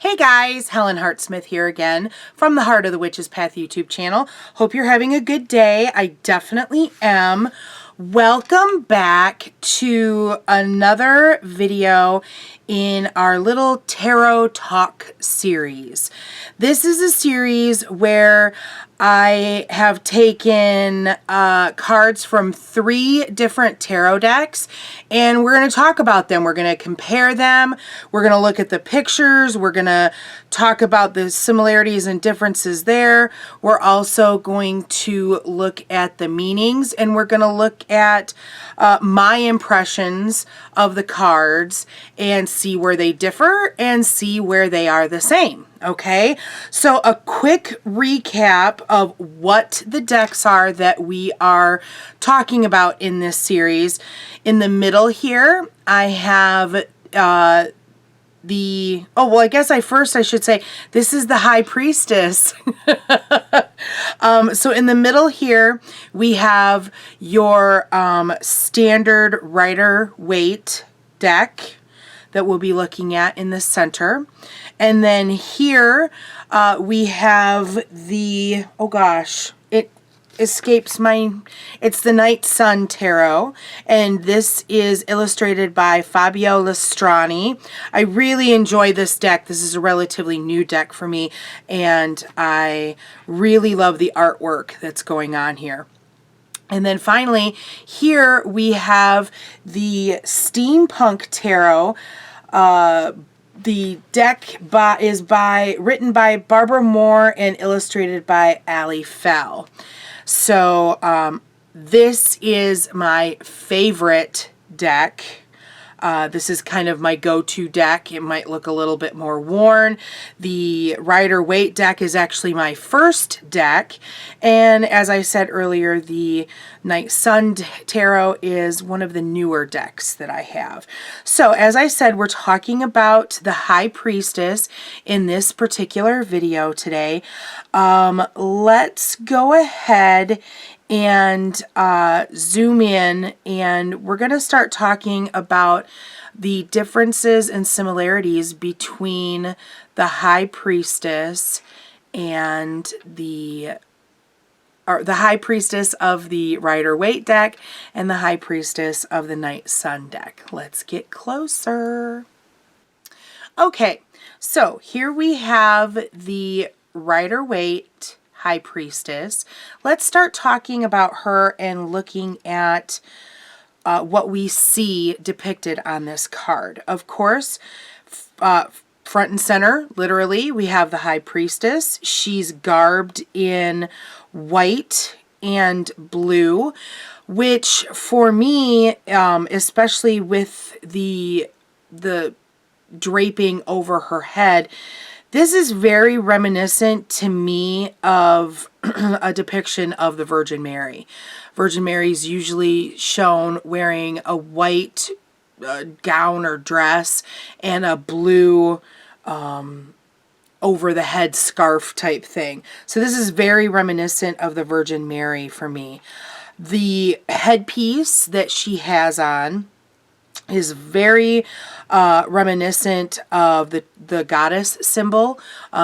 Hey guys, Helen Hartsmith here again from the Heart of the Witch's Path YouTube channel. Hope you're having a good day. I definitely am. Welcome back to another video in our little tarot talk series. This is a series where I have taken cards from 3 different tarot decks, and we're going to talk about them. We're going to compare them. We're going to look at the pictures. We're going to talk about the similarities and differences there. We're also going to look at the meanings, and we're going to look at my impressions of the cards and see where they differ and see where they are the same. Okay, so a quick recap of what the decks are that we are talking about in this series. In the middle here, I have I guess I should say this is the High Priestess. So in the middle here, we have your standard Rider-Waite deck that we'll be looking at in the center. And then here we have the, oh gosh, it escapes my, it's the Night Sun Tarot, and this is illustrated by Fabio Lastrani. I really enjoy this deck. This is a relatively new deck for me, and I really love the artwork that's going on here. And then finally, here we have the Steampunk Tarot. The deck is written by Barbara Moore and illustrated by Ali Fell. So this is my favorite deck. This is kind of my go-to deck. It might look a little bit more worn. The Rider-Waite deck is actually my first deck. And as I said earlier, the Night Sun Tarot is one of the newer decks that I have. So as I said, we're talking about the High Priestess in this particular video today. Let's go ahead and zoom in, and we're going to start talking about the differences and similarities between the High Priestess and the High Priestess of the Rider-Waite deck and the High Priestess of the Night Sun deck. Let's get closer. Okay, so here we have the Rider-Waite High Priestess. Let's start talking about her and looking at what we see depicted on this card. Of course, front and center, literally, we have the High Priestess. She's garbed in white and blue, which for me, especially with the draping over her head, this is very reminiscent to me of a depiction of the Virgin Mary. Virgin Mary is usually shown wearing a white gown or dress and a blue over the head scarf type thing. So this is very reminiscent of the Virgin Mary for me. The headpiece that she has on is very reminiscent of the goddess symbol.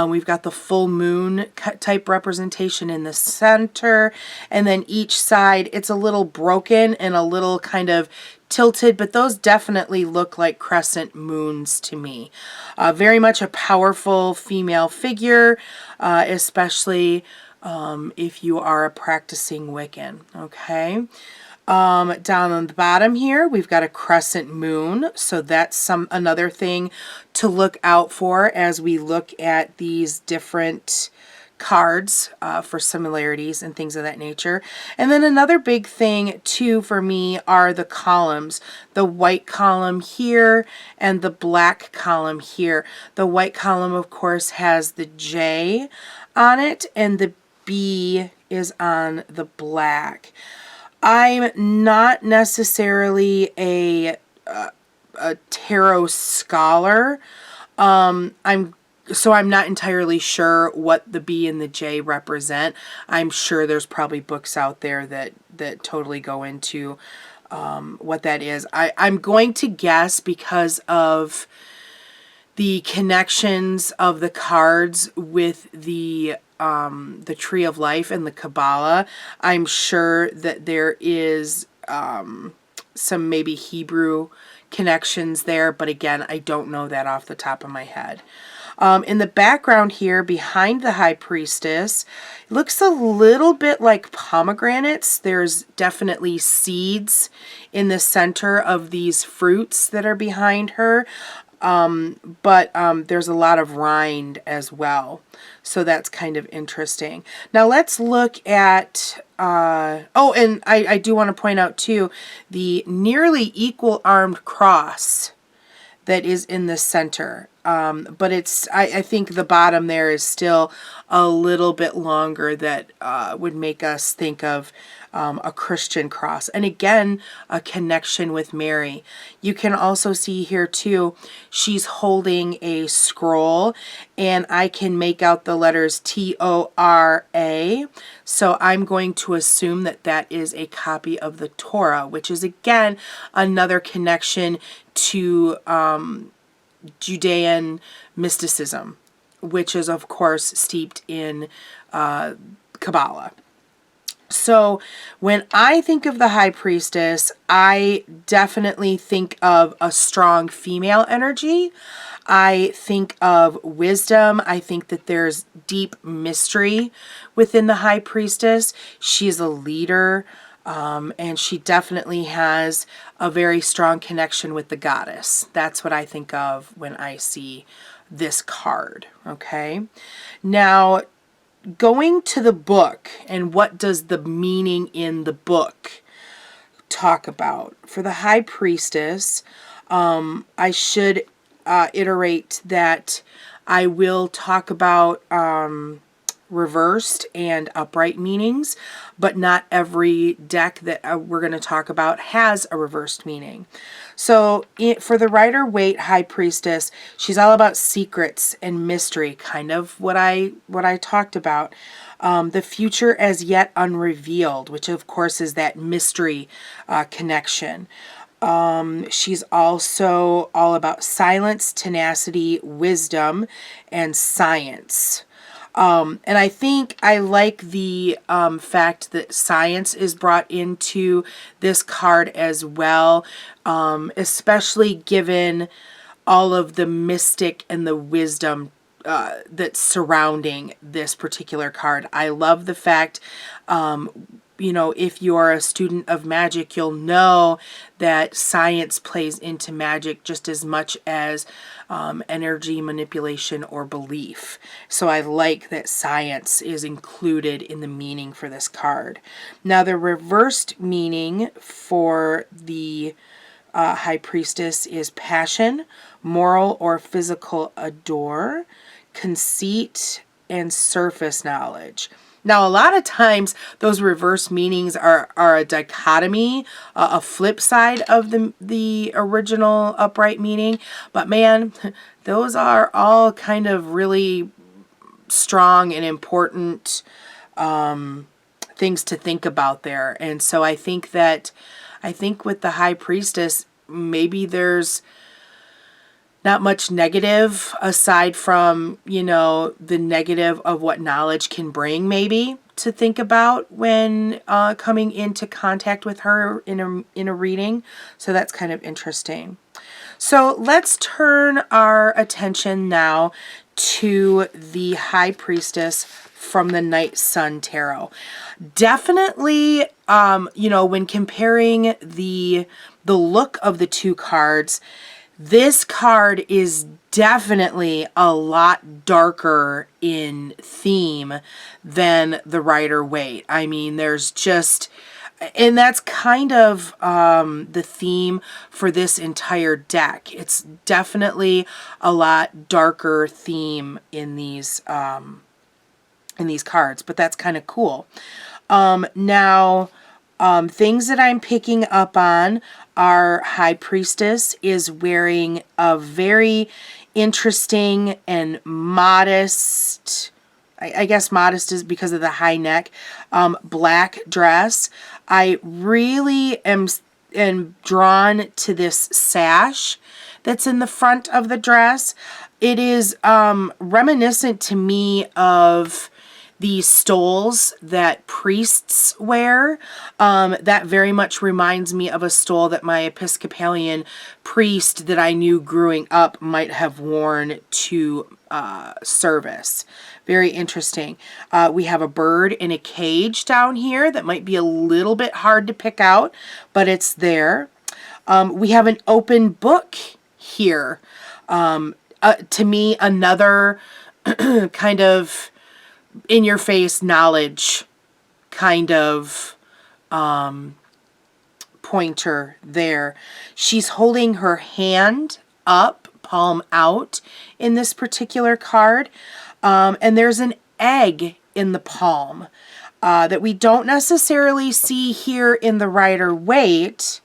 We've got the full moon type representation in the center, and then each side it's a little broken and a little kind of tilted, but those definitely look like crescent moons to me. Very much a powerful female figure, especially if you are a practicing Wiccan. Okay. Down on the bottom here, we've got a crescent moon. So that's another thing to look out for as we look at these different cards for similarities and things of that nature. And then another big thing too for me are the columns. The white column here and the black column here. The white column, of course, has the J on it, and the B is on the black. I'm not necessarily a tarot scholar. I'm not entirely sure what the B and the J represent. I'm sure there's probably books out there that totally go into what that is. I'm going to guess because of the connections of the cards with the Tree of Life and the Kabbalah. I'm sure that there is some maybe Hebrew connections there, but again, I don't know that off the top of my head. In the background here, behind the High Priestess, it looks a little bit like pomegranates. There's definitely seeds in the center of these fruits that are behind her. But there's a lot of rind as well. So that's kind of interesting. Now let's look at, oh, and I do want to point out too, the nearly equal armed cross that is in the center. But it's, I think the bottom there is still a little bit longer that would make us think of a Christian cross. And again, a connection with Mary. You can also see here too, she's holding a scroll, and I can make out the letters T-O-R-A. So I'm going to assume that that is a copy of the Torah, which is again another connection to Judean mysticism, which is of course steeped in Kabbalah. So when I think of the High Priestess, I definitely think of a strong female energy. I think of wisdom. I think that there's deep mystery within the High Priestess. She's a leader, and she definitely has a very strong connection with the goddess. That's what I think of when I see this card, okay? Now, going to the book, and what does the meaning in the book talk about? For the High Priestess, I should iterate that I will talk about reversed and upright meanings, but not every deck that we're going to talk about has a reversed meaning. So for the Rider-Waite High Priestess, she's all about secrets and mystery, kind of what I talked about. The future as yet unrevealed, which of course is that mystery connection. She's also all about silence, tenacity, wisdom, and science. And I think I like the fact that science is brought into this card as well, especially given all of the mystic and the wisdom that's surrounding this particular card. I love the fact, you know, if you're a student of magic, you'll know that science plays into magic just as much as energy manipulation or belief. So I like that science is included in the meaning for this card. Now the reversed meaning for the High Priestess is passion, moral or physical ardor, conceit, and surface knowledge. Now, a lot of times those reverse meanings are a dichotomy, a flip side of the original upright meaning. But man, those are all kind of really strong and important things to think about there. And so I think with the High Priestess, maybe there's not much negative aside from, you know, the negative of what knowledge can bring maybe to think about when coming into contact with her in a reading. So that's kind of interesting. So let's turn our attention now to the High Priestess from the Night Sun Tarot. Definitely, you know, when comparing the look of the two cards, this card is definitely a lot darker in theme than the Rider-Waite. I mean, there's just, and that's kind of the theme for this entire deck. It's definitely a lot darker theme in these cards, but that's kind of cool. Now, things that I'm picking up on, our High Priestess is wearing a very interesting and modest, I guess modest is because of the high neck, black dress. I really am drawn to this sash that's in the front of the dress. it is reminiscent to me of the stoles that priests wear. That very much reminds me of a stole that my Episcopalian priest that I knew growing up might have worn to service. Very interesting. We have a bird in a cage down here that might be a little bit hard to pick out, but it's there. We have an open book here. To me, another kind of in-your-face knowledge kind of pointer there. She's holding her hand up, palm out in this particular card. And there's an egg in the palm that we don't necessarily see here in the Rider-Waite.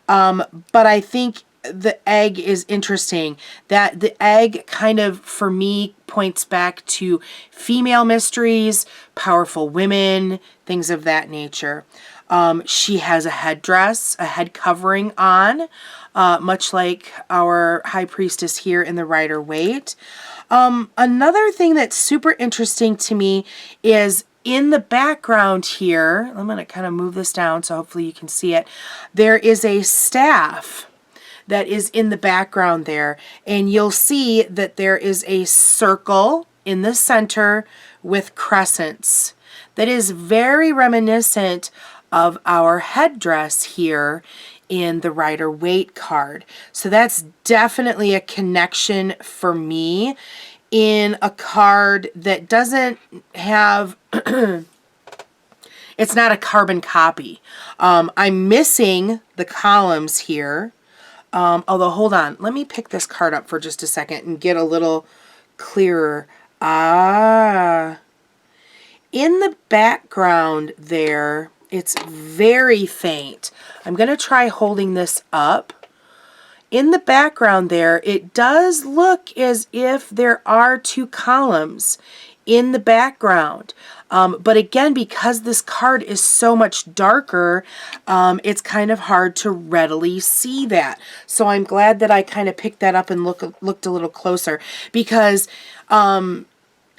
But I think the egg is interesting. That the egg kind of, for me, points back to female mysteries, powerful women, things of that nature. She has a headdress, a head covering on, much like our High Priestess here in the Rider-Waite. Another thing that's super interesting to me is in the background here, I'm going to kind of move this down so hopefully you can see it. There is a staff that is in the background there, and you'll see that there is a circle in the center with crescents. That is very reminiscent of our headdress here in the Rider-Waite card. So that's definitely a connection for me in a card that doesn't have it's not a carbon copy. I'm missing the columns here. Although, hold on. Let me pick this card up for just a second and get a little clearer. In the background there, it's very faint. I'm going to try holding this up. In the background there, it does look as if there are two columns in the background. But again, because this card is so much darker, it's kind of hard to readily see that. So I'm glad that I kind of picked that up and looked a little closer, because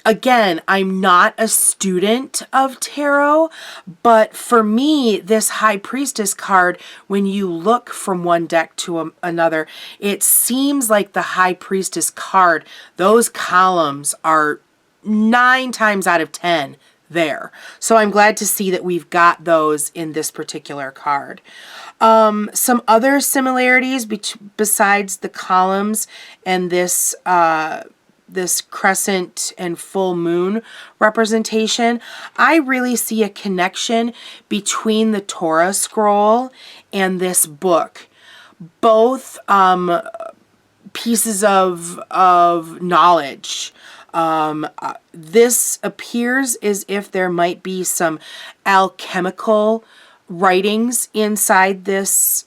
again, I'm not a student of tarot, but for me, this High Priestess card, when you look from one deck to another, it seems like the High Priestess card, those columns are 9 times out of 10 there. So I'm glad to see that we've got those in this particular card. Some other similarities besides the columns and this this crescent and full moon representation, I really see a connection between the Torah scroll and this book. Both pieces of knowledge. This appears as if there might be some alchemical writings inside this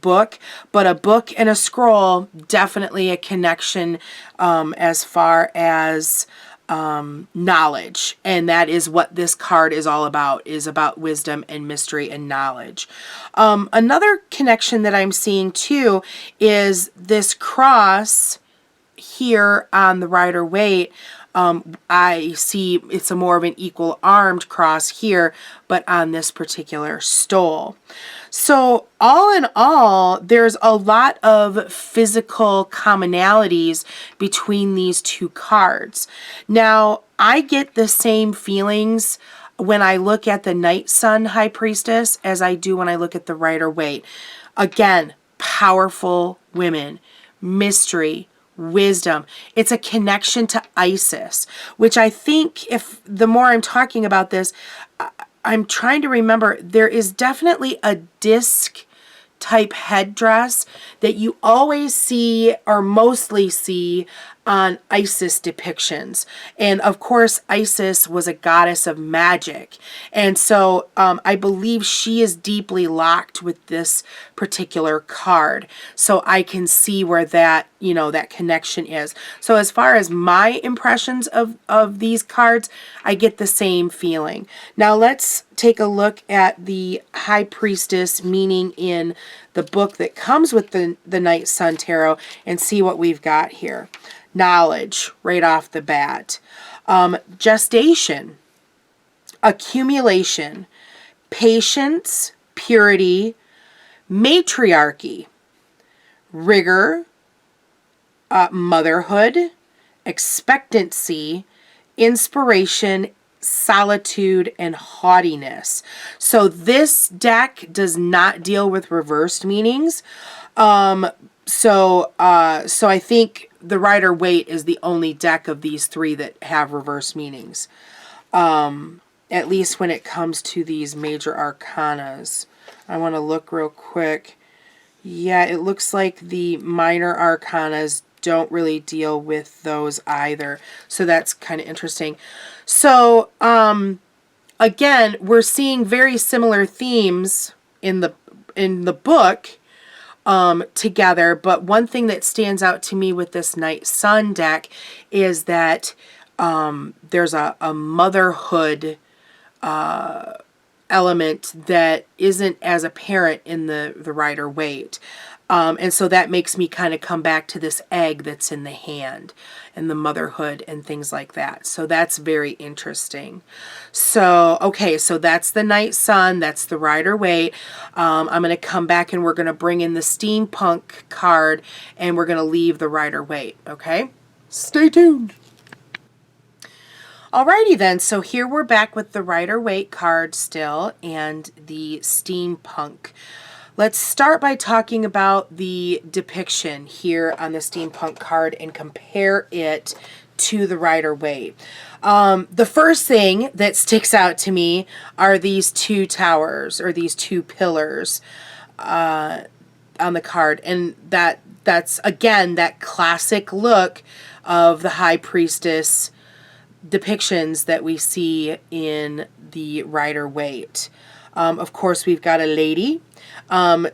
book, but a book and a scroll, definitely a connection as far as knowledge. And that is what this card is all about, is about wisdom and mystery and knowledge. Another connection that I'm seeing too is this cross here on the Rider-Waite. I see it's a more of an equal armed cross here, but on this particular stole. So all in all, there's a lot of physical commonalities between these two cards. Now, I get the same feelings when I look at the Night Sun High Priestess as I do when I look at the Rider-Waite. Again, powerful women, mystery, wisdom. It's a connection to Isis, which I think, if the more I'm talking about this, I'm trying to remember, there is definitely a disc type headdress that you always see, or mostly see, on Isis depictions. And of course, Isis was a goddess of magic. And so I believe she is deeply locked with this particular card. So I can see where that, that connection is. So as far as my impressions of these cards, I get the same feeling. Now let's take a look at the High Priestess meaning in the book that comes with the Night Sun Tarot and see what we've got here. knowledge right off the bat. Gestation, accumulation, patience, purity, matriarchy, rigor, motherhood, expectancy, inspiration, solitude, and haughtiness. So this deck does not deal with reversed meanings. So I think the Rider-Waite is the only deck of these three that have reverse meanings. At least when it comes to these major arcanas. I want to look real quick. Yeah, it looks like the minor arcanas don't really deal with those either. So that's kind of interesting. So, again, we're seeing very similar themes in the book together, but one thing that stands out to me with this Night Sun deck is that there's a motherhood element that isn't as apparent in the Rider-Waite. And so that makes me kind of come back to this egg that's in the hand and the motherhood and things like that. So that's very interesting. So, okay, so that's the Night Sun. That's the Rider-Waite. I'm going to come back and we're going to bring in the Steampunk card and we're going to leave the Rider-Waite, okay? Stay tuned. Alrighty then, so here we're back with the Rider-Waite card still and the Steampunk. Let's start by talking about the depiction here on the Steampunk card and compare it to the Rider-Waite. The first thing that sticks out to me are these two towers or these two pillars on the card, and that's again that classic look of the High Priestess depictions that we see in the Rider-Waite. Of course, we've got a lady.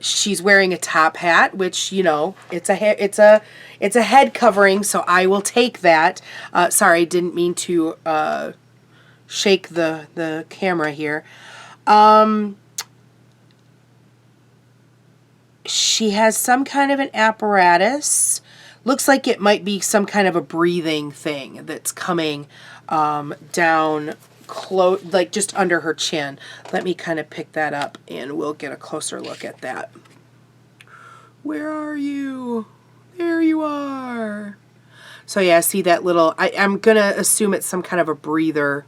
She's wearing a top hat, which, you know, it's a head covering, so I will take that. Sorry, didn't mean to shake the camera here. She has some kind of an apparatus. Looks like it might be some kind of a breathing thing that's coming down close, like just under her chin. Let me kind of pick that up and we'll get a closer look at that. Where are you? There you are. So yeah, see that little, I'm gonna assume it's some kind of a breather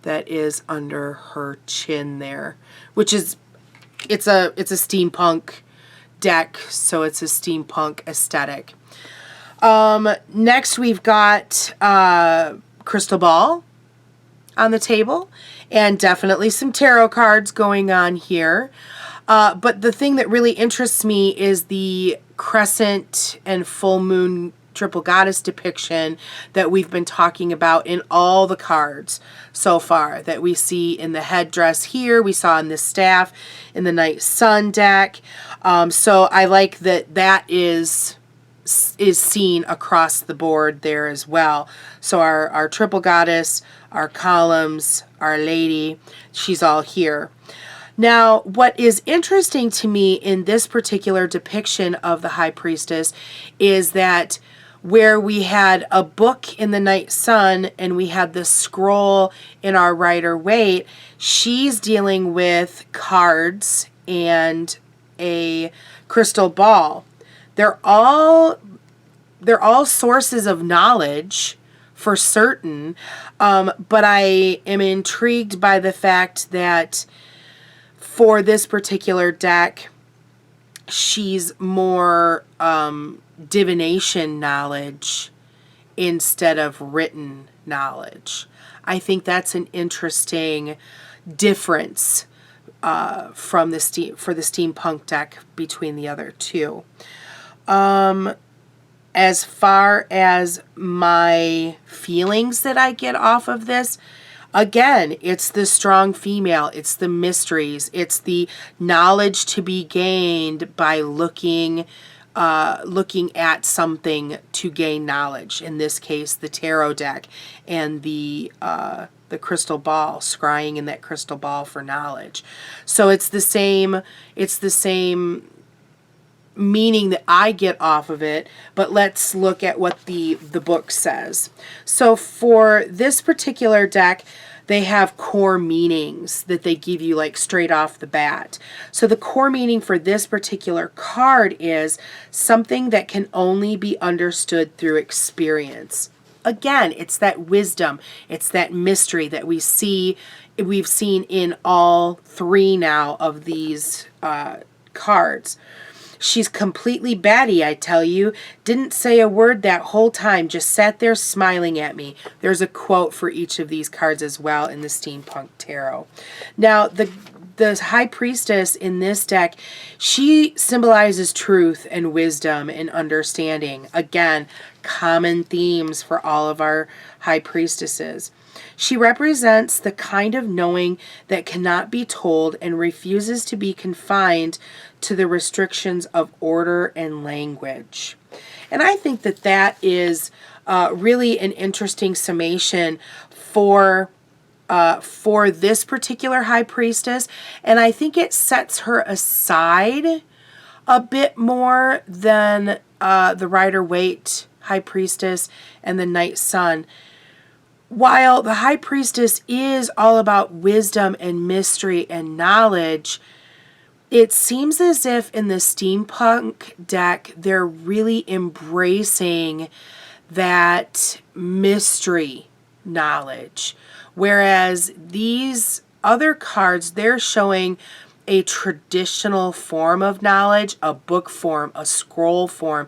that is under her chin there, which is, it's a steampunk deck, so it's a steampunk aesthetic. Next we've got crystal ball on the table and definitely some tarot cards going on here. But the thing that really interests me is the crescent and full moon triple goddess depiction that we've been talking about in all the cards so far, that we see in the headdress here, we saw in the staff, in the Night Sun deck. So I like that that is seen across the board there as well. So our triple goddess, our columns, our lady, she's all here. Now, what is interesting to me in this particular depiction of the High Priestess is that where we had a book in the Night Sun and we had the scroll in our Rider-Waite, she's dealing with cards and a crystal ball. They're all sources of knowledge for certain, but I am intrigued by the fact that for this particular deck, she's more divination knowledge instead of written knowledge. I think that's an interesting difference for the steampunk deck between the other two. As far as my feelings that I get off of this, again, it's the strong female, it's the mysteries, it's the knowledge to be gained by looking at something to gain knowledge. In this case, the tarot deck and the crystal ball, scrying in that crystal ball for knowledge. So it's the same meaning that I get off of it, but let's look at what the book says. So for this particular deck, they have core meanings that they give you like straight off the bat. So the core meaning for this particular card is something that can only be understood through experience. Again, it's that wisdom, it's that mystery that we've seen in all three now of these cards. She's completely batty, I tell you. Didn't say a word that whole time, just sat there smiling at me. There's a quote for each of these cards as well in the Steampunk Tarot. Now, the High Priestess in this deck, she symbolizes truth and wisdom and understanding. Again, common themes for all of our High Priestesses. She represents the kind of knowing that cannot be told and refuses to be confined to the restrictions of order and language. And I think that that is really an interesting summation for this particular High Priestess. And I think it sets her aside a bit more than the Rider-Waite High Priestess and the Night Sun. While the High Priestess is all about wisdom and mystery and knowledge, it seems as if in the Steampunk deck, they're really embracing that mystery knowledge. Whereas these other cards, they're showing a traditional form of knowledge, a book form, a scroll form.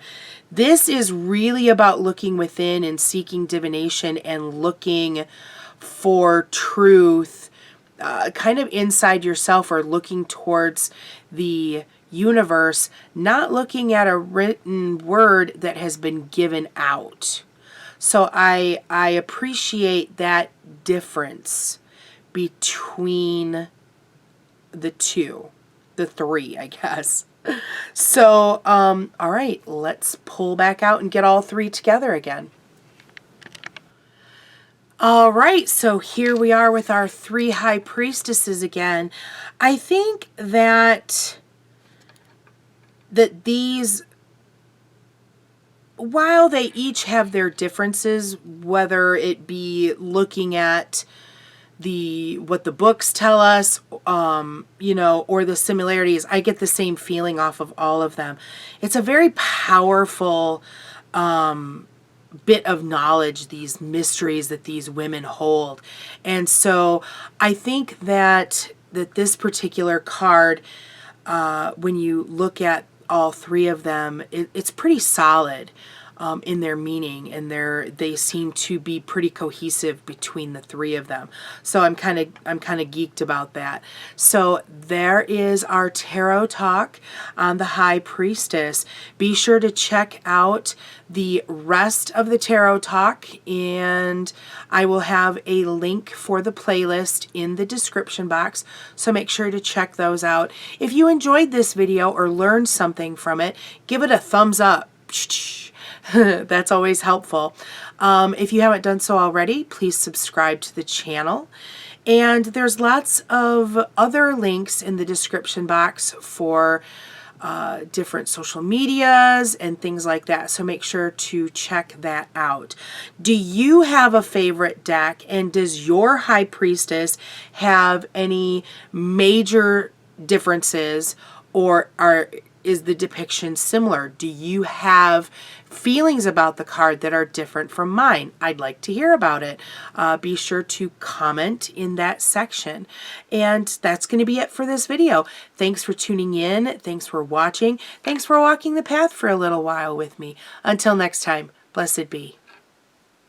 This is really about looking within and seeking divination and looking for truth kind of inside yourself, or looking towards the universe, not looking at a written word that has been given out. So I appreciate that difference between the three, I guess. So, all right, let's pull back out and get all three together again. All right, so here we are with our three High Priestesses again. I think that these, while they each have their differences, whether it be looking at what the books tell us, you know, or the similarities, I get the same feeling off of all of them. It's a very powerful bit of knowledge, these mysteries that these women hold. And so I think that this particular card, when you look at all three of them, it's pretty solid in their meaning, and they seem to be pretty cohesive between the three of them. So I'm kind of geeked about that. So there is our tarot talk on the High Priestess. Be sure to check out the rest of the tarot talk, and I will have a link for the playlist in the description box, so make sure to check those out. If you enjoyed this video or learned something from it, give it a thumbs up. That's always helpful. If you haven't done so already, please subscribe to the channel. And there's lots of other links in the description box for different social medias and things like that. So make sure to check that out. Do you have a favorite deck? And does your High Priestess have any major differences, or is the depiction similar? Do you have feelings about the card that are different from mine? I'd like to hear about it. Be sure to comment in that section. And that's going to be it for this video. Thanks for tuning in. Thanks for watching. Thanks for walking the path for a little while with me. Until next time, blessed be.